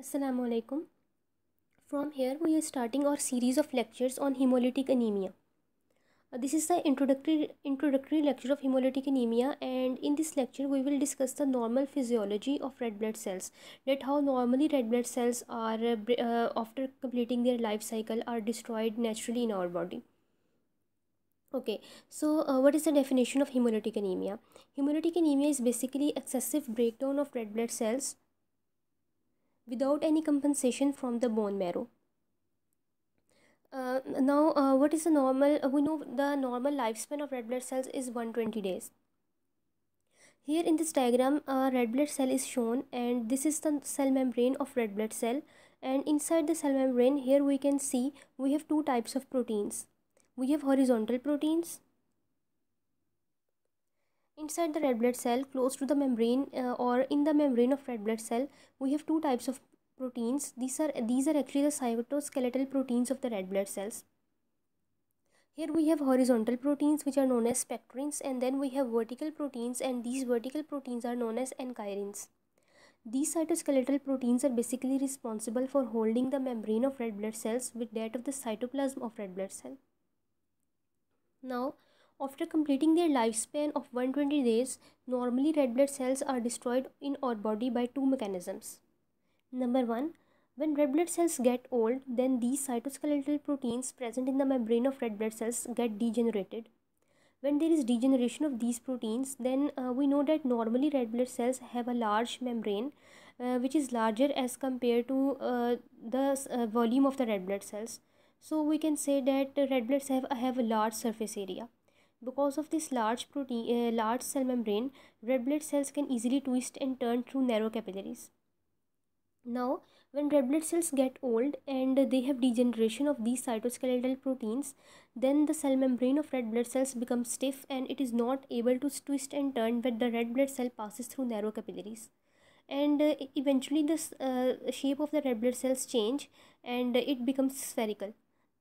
Assalamu alaikum. From here, we are starting our series of lectures on hemolytic anemia. This is the introductory lecture of hemolytic anemia, and in this lecture, we will discuss the normal physiology of red blood cells. That how normally red blood cells are after completing their life cycle are destroyed naturally in our body. Okay, so what is the definition of hemolytic anemia? Hemolytic anemia is basically excessive breakdown of red blood cells without any compensation from the bone marrow. What is the normal? We know the normal lifespan of red blood cells is 120 days. Here in this diagram, a red blood cell is shown, and this is the cell membrane of red blood cell. And inside the cell membrane, here we can see we have two types of proteins. We have horizontal proteins. Inside the red blood cell, close to the membrane or in the membrane of red blood cell, we have two types of proteins. These are actually the cytoskeletal proteins of the red blood cells. Here we have horizontal proteins which are known as spectrins, and then we have vertical proteins, and these vertical proteins are known as ankyrin. These cytoskeletal proteins are basically responsible for holding the membrane of red blood cells with that of the cytoplasm of red blood cell. Now, after completing their lifespan of 120 days, normally red blood cells are destroyed in our body by two mechanisms. Number one, when red blood cells get old, then these cytoskeletal proteins present in the membrane of red blood cells get degenerated. When there is degeneration of these proteins, then we know that normally red blood cells have a large membrane which is larger as compared to the volume of the red blood cells. So we can say that red blood cells have a large surface area. Because of this large cell membrane, red blood cells can easily twist and turn through narrow capillaries. Now, when red blood cells get old and they have degeneration of these cytoskeletal proteins, then the cell membrane of red blood cells becomes stiff and it is not able to twist and turn when the red blood cell passes through narrow capillaries. And eventually, the shape of the red blood cells change and it becomes spherical.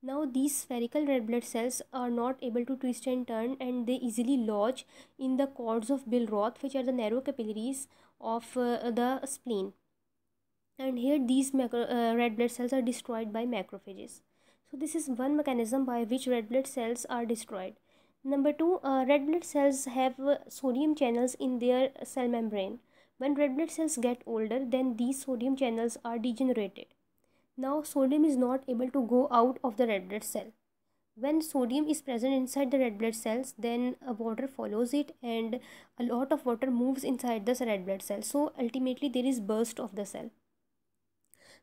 Now, these spherical red blood cells are not able to twist and turn, and they easily lodge in the cords of Billroth, which are the narrow capillaries of the spleen. And here these red blood cells are destroyed by macrophages. So this is one mechanism by which red blood cells are destroyed. Number two, red blood cells have sodium channels in their cell membrane. When red blood cells get older, then these sodium channels are degenerated. Now sodium is not able to go out of the red blood cell. When sodium is present inside the red blood cells, then water follows it, and a lot of water moves inside the red blood cell. So ultimately there is burst of the cell.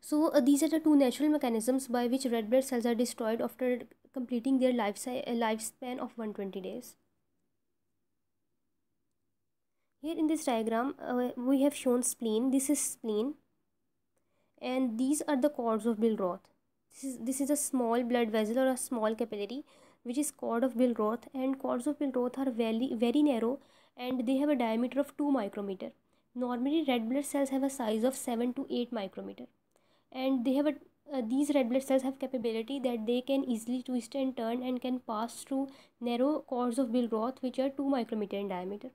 So these are the two natural mechanisms by which red blood cells are destroyed after completing their lifespan of 120 days. Here in this diagram, we have shown spleen. This is spleen, and these are the cords of Billroth. This is a small blood vessel or a small capillary, which is cord of Billroth, and cords of Billroth are very narrow, and they have a diameter of 2 micrometer. Normally, red blood cells have a size of 7 to 8 micrometer, and these red blood cells have capability that they can easily twist and turn and can pass through narrow cords of Billroth, which are 2 micrometer in diameter.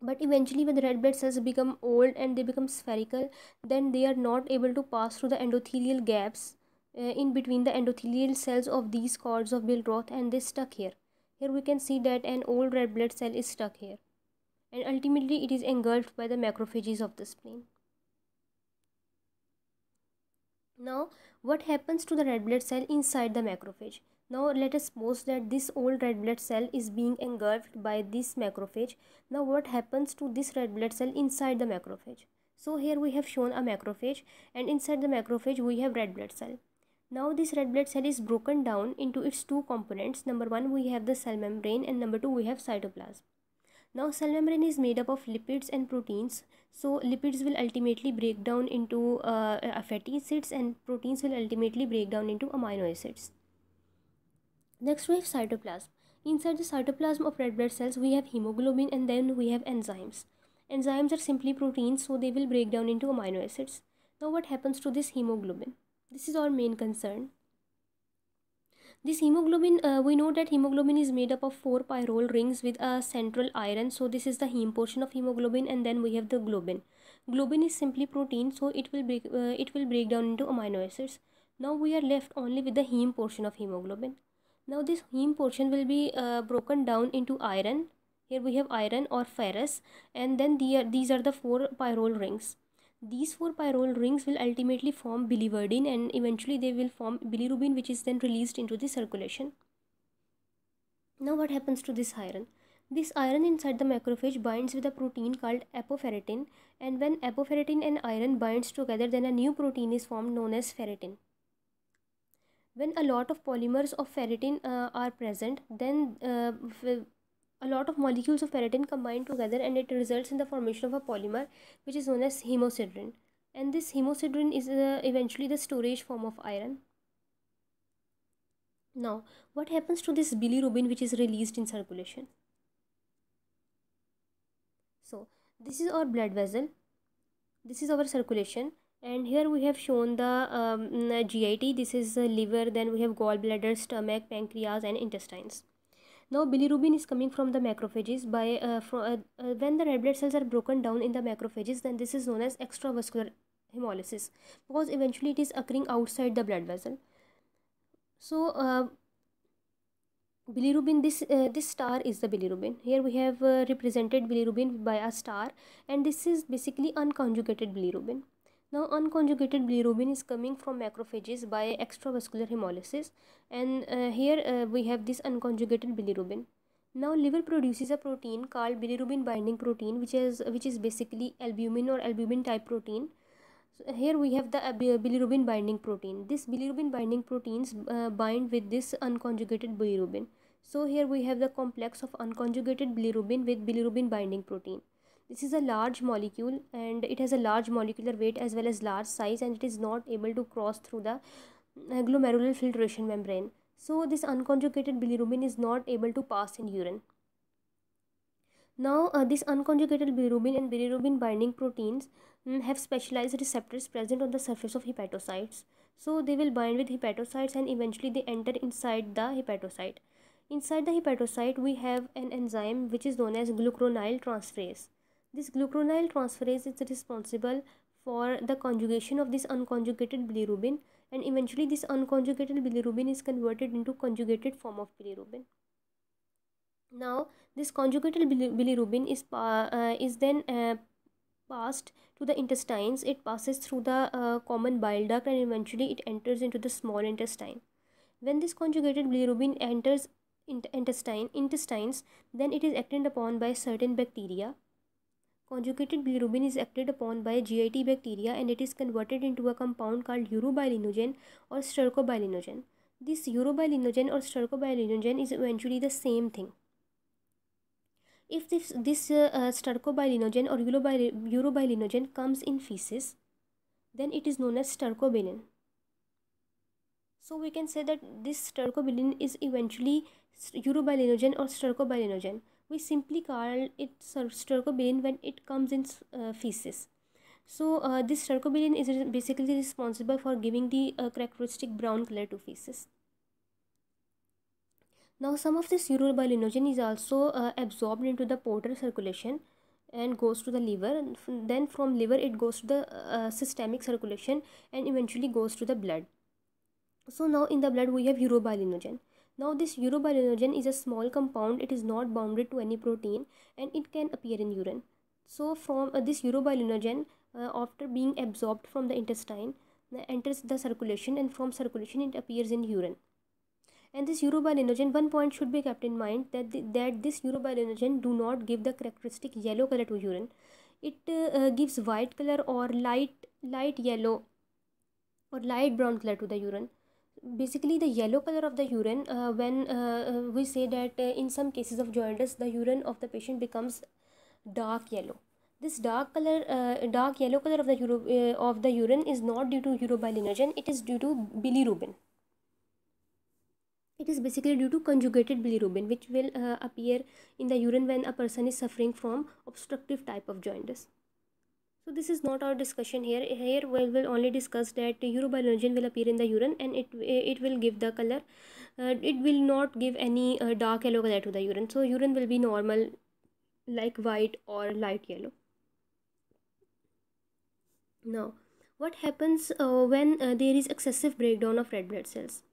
But eventually, when the red blood cells become old and they become spherical, then they are not able to pass through the endothelial gaps in between the endothelial cells of these cords of Billroth, and they stuck here. Here we can see that an old red blood cell is stuck here, and ultimately it is engulfed by the macrophages of the spleen. Now, what happens to the red blood cell inside the macrophage? Now, let us suppose that this old red blood cell is being engulfed by this macrophage. Now, what happens to this red blood cell inside the macrophage? So, here we have shown a macrophage, and inside the macrophage we have red blood cell. Now, this red blood cell is broken down into its two components. Number one, we have the cell membrane, and number two, we have cytoplasm. Now, cell membrane is made up of lipids and proteins. So, lipids will ultimately break down into fatty acids, and proteins will ultimately break down into amino acids. Next, we have cytoplasm. Inside the cytoplasm of red blood cells, we have hemoglobin, and then we have enzymes. Enzymes are simply proteins, so they will break down into amino acids. Now, what happens to this hemoglobin? This is our main concern. This hemoglobin, we know that hemoglobin is made up of 4 pyrrole rings with a central iron. So this is the heme portion of hemoglobin, and then we have the globin. Globin is simply protein, so it will break down into amino acids. Now we are left only with the heme portion of hemoglobin. Now this heme portion will be broken down into iron. Here we have iron or ferrous, and then these are the four pyrrole rings. These four pyrrole rings will ultimately form biliverdin, and eventually they will form bilirubin, which is then released into the circulation. Now what happens to this iron? This iron inside the macrophage binds with a protein called apoferritin, and when apoferritin and iron binds together, then a new protein is formed known as ferritin. When a lot of polymers of ferritin are present, then a lot of molecules of ferritin combine together, and it results in the formation of a polymer which is known as hemosiderin. And this hemosiderin is eventually the storage form of iron. Now, what happens to this bilirubin which is released in circulation? So, this is our blood vessel, this is our circulation, and here we have shown the GIT. This is the liver, then we have gallbladder, stomach, pancreas, and intestines. Now bilirubin is coming from the macrophages by when the red blood cells are broken down in the macrophages, then this is known as extravascular hemolysis, because eventually it is occurring outside the blood vessel. So bilirubin, this star is the bilirubin. Here we have represented bilirubin by a star, and this is basically unconjugated bilirubin. Now unconjugated bilirubin is coming from macrophages by extravascular hemolysis, and here we have this unconjugated bilirubin. Now liver produces a protein called bilirubin binding protein, which is basically albumin or albumin type protein. So here we have the bilirubin binding protein. This bilirubin binding proteins bind with this unconjugated bilirubin. So here we have the complex of unconjugated bilirubin with bilirubin binding protein. This is a large molecule, and it has a large molecular weight as well as large size, and it is not able to cross through the glomerular filtration membrane. So this unconjugated bilirubin is not able to pass in urine. Now this unconjugated bilirubin and bilirubin binding proteins have specialized receptors present on the surface of hepatocytes. So they will bind with hepatocytes, and eventually they enter inside the hepatocyte. Inside the hepatocyte we have an enzyme which is known as glucuronide transferase. This glucuronide transferase is responsible for the conjugation of this unconjugated bilirubin, and eventually this unconjugated bilirubin is converted into conjugated form of bilirubin. Now this conjugated bilirubin is then passed to the intestines. It passes through the common bile duct, and eventually it enters into the small intestine. When this conjugated bilirubin enters intestines, then it is acted upon by certain bacteria. Conjugated bilirubin is acted upon by GIT bacteria, and it is converted into a compound called urobilinogen or stercobilinogen. This urobilinogen or stercobilinogen is eventually the same thing. If this stercobilinogen or urobilinogen comes in feces, then it is known as stercobilin. So we can say that this stercobilin is eventually urobilinogen or stercobilinogen. We simply call it stercobilin when it comes in feces. So this stercobilin is basically responsible for giving the characteristic brown color to feces. Now some of this urobilinogen is also absorbed into the portal circulation and goes to the liver. Then from liver it goes to the systemic circulation and eventually goes to the blood. So now in the blood we have urobilinogen. Now this urobilinogen is a small compound. It is not bounded to any protein, and it can appear in urine. So from this urobilinogen, after being absorbed from the intestine, enters the circulation, and from circulation it appears in urine. And this urobilinogen, one point should be kept in mind, that this urobilinogen do not give the characteristic yellow color to urine. It gives white color or light yellow or light brown color to the urine. Basically the yellow color of the urine, when we say that in some cases of jaundice, the urine of the patient becomes dark yellow. This dark yellow color of the urine is not due to urobilinogen, it is due to bilirubin. It is basically due to conjugated bilirubin, which will appear in the urine when a person is suffering from obstructive type of jaundice. So this is not our discussion here. Here we will only discuss that urobilinogen will appear in the urine, and it will give the color. It will not give any dark yellow color to the urine. So urine will be normal, like white or light yellow. Now, what happens when there is excessive breakdown of red blood cells?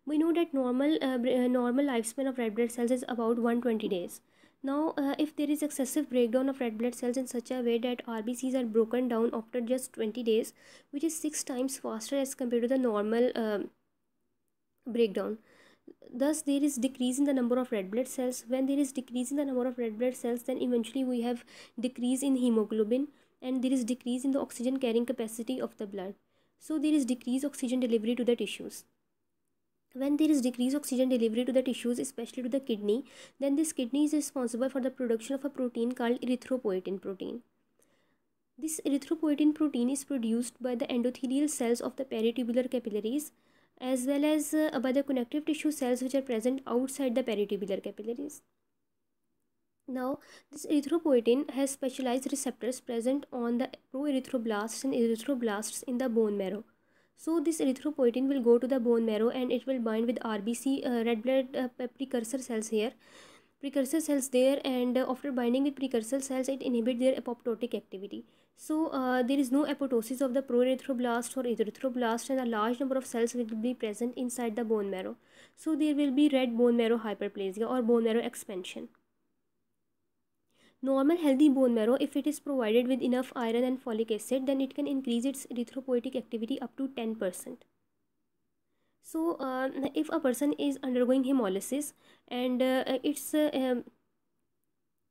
We know that normal lifespan of red blood cells is about 120 days. Now, if there is excessive breakdown of red blood cells in such a way that RBCs are broken down after just 20 days, which is 6 times faster as compared to the normal breakdown. Thus, there is decrease in the number of red blood cells. When there is decrease in the number of red blood cells, then eventually we have decrease in hemoglobin, and there is decrease in the oxygen carrying capacity of the blood. So there is decreased oxygen delivery to the tissues. When there is decreased oxygen delivery to the tissues, especially to the kidney, then this kidney is responsible for the production of a protein called erythropoietin protein. This erythropoietin protein is produced by the endothelial cells of the peritubular capillaries, as well as by the connective tissue cells which are present outside the peritubular capillaries. Now, this erythropoietin has specialized receptors present on the proerythroblasts and erythroblasts in the bone marrow. So, this erythropoietin will go to the bone marrow and it will bind with RBC, red blood precursor cells here. Precursor cells there, and after binding with precursor cells, it inhibits their apoptotic activity. So there is no apoptosis of the proerythroblast or erythroblast, and a large number of cells will be present inside the bone marrow. So there will be red bone marrow hyperplasia or bone marrow expansion. Normal healthy bone marrow, if it is provided with enough iron and folic acid, then it can increase its erythropoietic activity up to 10%. So if a person is undergoing hemolysis and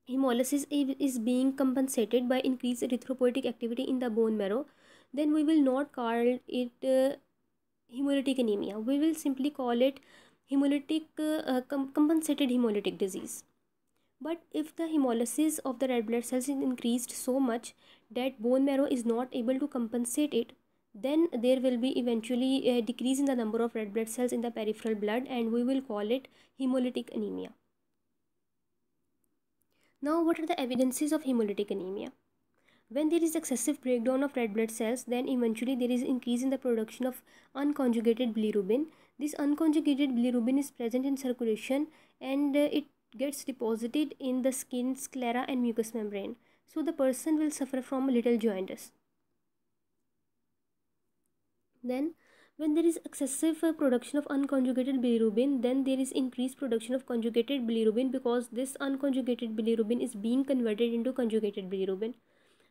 hemolysis is being compensated by increased erythropoietic activity in the bone marrow, then we will not call it hemolytic anemia. We will simply call it compensated hemolytic disease. But if the hemolysis of the red blood cells is increased so much that bone marrow is not able to compensate it, then there will be eventually a decrease in the number of red blood cells in the peripheral blood, and we will call it hemolytic anemia. Now, what are the evidences of hemolytic anemia? When there is excessive breakdown of red blood cells, then eventually there is increase in the production of unconjugated bilirubin. This unconjugated bilirubin is present in circulation, and it gets deposited in the skin, sclera and mucous membrane. So the person will suffer from little jaundice. Then when there is excessive production of unconjugated bilirubin, then there is increased production of conjugated bilirubin, because this unconjugated bilirubin is being converted into conjugated bilirubin.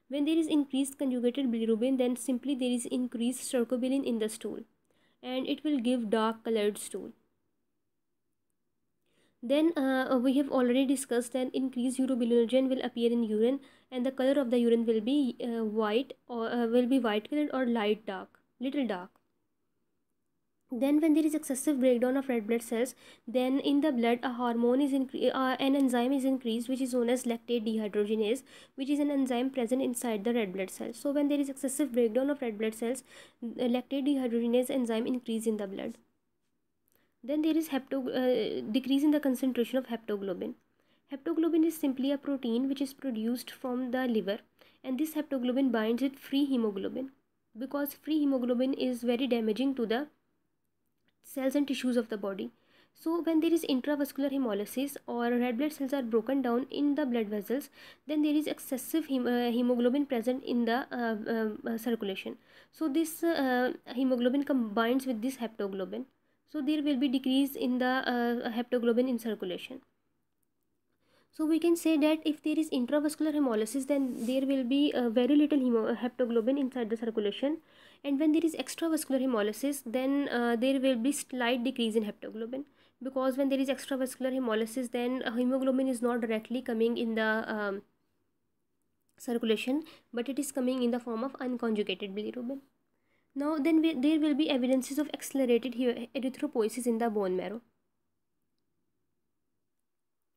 When there is increased conjugated bilirubin, then simply there is increased stercobilin in the stool, and it will give dark colored stool. Then we have already discussed that increased urobilinogen will appear in urine, and the color of the urine will be white, or will be white colored or light dark, little dark. Then when there is excessive breakdown of red blood cells, then in the blood a hormone is an enzyme is increased, which is known as lactate dehydrogenase, which is an enzyme present inside the red blood cells. So when there is excessive breakdown of red blood cells, lactate dehydrogenase enzyme increase in the blood. Then there is decrease in the concentration of haptoglobin. Haptoglobin is simply a protein which is produced from the liver, and this haptoglobin binds with free hemoglobin, because free hemoglobin is very damaging to the cells and tissues of the body. So when there is intravascular hemolysis or red blood cells are broken down in the blood vessels, then there is excessive hemoglobin present in the circulation. So this hemoglobin combines with this haptoglobin. So there will be decrease in the haptoglobin in circulation. So we can say that if there is intravascular hemolysis, then there will be very little haptoglobin inside the circulation, and when there is extravascular hemolysis, then there will be slight decrease in haptoglobin, because when there is extravascular hemolysis, then hemoglobin is not directly coming in the circulation, but it is coming in the form of unconjugated bilirubin. Now then there will be evidences of accelerated erythropoiesis in the bone marrow.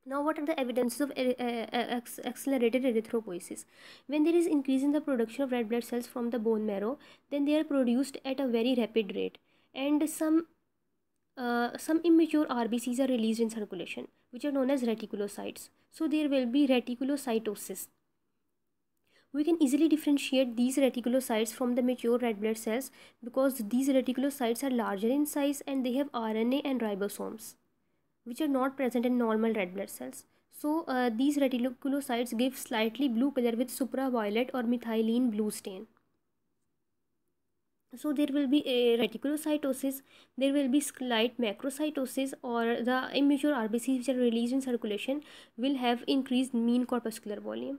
Now, what are the evidences of accelerated erythropoiesis? When there is increase in the production of red blood cells from the bone marrow, then they are produced at a very rapid rate, and some immature RBCs are released in circulation, which are known as reticulocytes. So there will be reticulocytosis. We can easily differentiate these reticulocytes from the mature red blood cells, because these reticulocytes are larger in size and they have RNA and ribosomes, which are not present in normal red blood cells. So these reticulocytes give slightly blue color with supraviolet or methylene blue stain. So there will be a reticulocytosis, there will be slight macrocytosis, or the immature RBCs which are released in circulation will have increased mean corpuscular volume.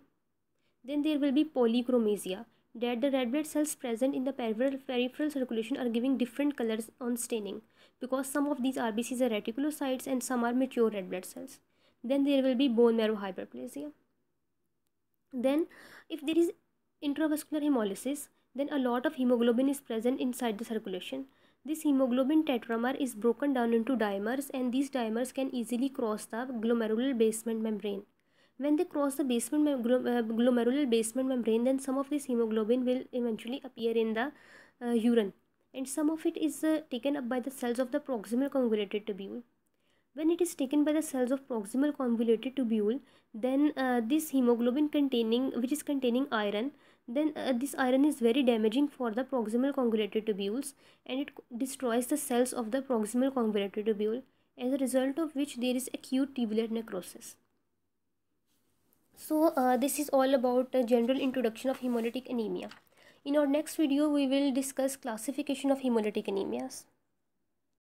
Then there will be polychromasia, that the red blood cells present in the peripheral circulation are giving different colors on staining, because some of these RBCs are reticulocytes and some are mature red blood cells. Then there will be bone marrow hyperplasia. Then if there is intravascular hemolysis, then a lot of hemoglobin is present inside the circulation. This hemoglobin tetramer is broken down into dimers, and these dimers can easily cross the glomerular basement membrane. When they cross the glomerular basement membrane, then some of this hemoglobin will eventually appear in the urine, and some of it is taken up by the cells of the proximal convoluted tubule. When it is taken by the cells of proximal convoluted tubule, then this hemoglobin which is containing iron, then this iron is very damaging for the proximal convoluted tubules, and it destroys the cells of the proximal convoluted tubule, as a result of which there is acute tubular necrosis. So this is all about the general introduction of hemolytic anemia. In our next video, we will discuss classification of hemolytic anemias.